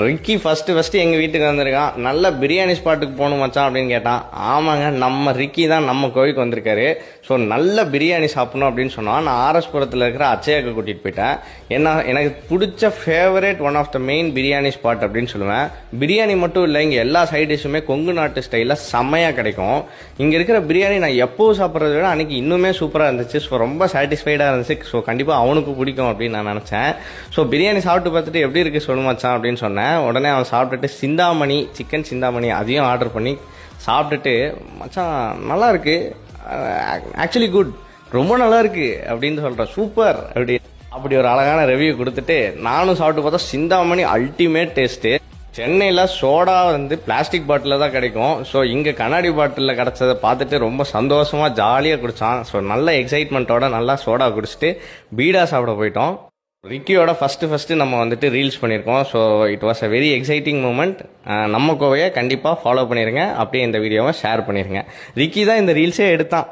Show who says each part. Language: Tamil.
Speaker 1: ரிக்கி ஃபஸ்ட்டு எங்கள் வீட்டுக்கு வந்திருக்கான். நல்ல பிரியாணி ஸ்பாட்டுக்கு போகணும் மச்சான் அப்படின்னு கேட்டான். ஆமாங்க, நம்ம ரிக்கி தான் நம்ம கோவிலுக்கு வந்திருக்காரு. ஸோ நல்ல பிரியாணி சாப்பிடணும் அப்படின்னு சொன்னால் நான் ஆர்எஸ்புரத்தில் இருக்கிற அச்சயாக்கு கூட்டிகிட்டு போயிட்டேன். ஏன்னா எனக்கு பிடிச்ச favourite one of the main biryani spot அப்படின்னு சொல்லுவேன். பிரியாணி மட்டும் இல்லை, இங்கே எல்லா சைட் டிஷ்ஷுமே கொங்கு நாட்டு ஸ்டைலில் செம்மையாக கிடைக்கும். இங்கே இருக்கிற பிரியாணி நான் எப்போவும் சாப்பிட்றத விட அன்றைக்கி இன்னுமே சூப்பராக இருந்துச்சு. ஸோ ரொம்ப சாட்டிஸ்ஃபைடாக இருந்துச்சு. ஸோ கண்டிப்பாக அவனுக்கு பிடிக்கும் அப்படின்னு நான் நினச்சேன். ஸோ பிரியாணி சாப்பிட்டு பார்த்துட்டு எப்படி இருக்குது சொல்லு மச்சான் அப்படின்னு சொன்னேன். உடனே அவன் சாப்பிட்டுட்டு சிந்தாமணி சிக்கன் சிந்தாமணி அதையும் ஆர்டர் பண்ணி சாப்பிட்டுட்டு, மச்சான் நல்லா இருக்கு, ஆக்சுவலி குட், ரொம்ப நல்லா இருக்கு அப்படின்னு சொல்கிறேன். சூப்பர் அப்படி ஒரு அழகான ரிவ்யூ கொடுத்துட்டு நானும் சாப்பிட்டு பார்த்தா சிந்தாமணி அல்டிமேட் டேஸ்ட்டு. சென்னையில் சோடா பிளாஸ்டிக் பாட்டிலில் தான் கிடைக்கும். ஸோ இங்கே கண்ணாடி பாட்டிலில் கிடச்சதை பார்த்துட்டு ரொம்ப சந்தோஷமாக ஜாலியாக குடித்தான். ஸோ நல்ல எக்ஸைட்மெண்ட்டோட நல்லா சோடா குடிச்சிட்டு பீடா சாப்பிட போயிட்டோம். ரிக்கியோட ஃபஸ்ட்டு நம்ம ரீல்ஸ் பண்ணியிருக்கோம். So it was a very exciting moment. நம்ம கோவையை கண்டிப்பாக ஃபாலோ பண்ணிடுங்க. அப்படியே இந்த வீடியோவை ஷேர் பண்ணிடுங்க. ரிக்கி தான் இந்த ரீல்ஸே எடுத்தான்.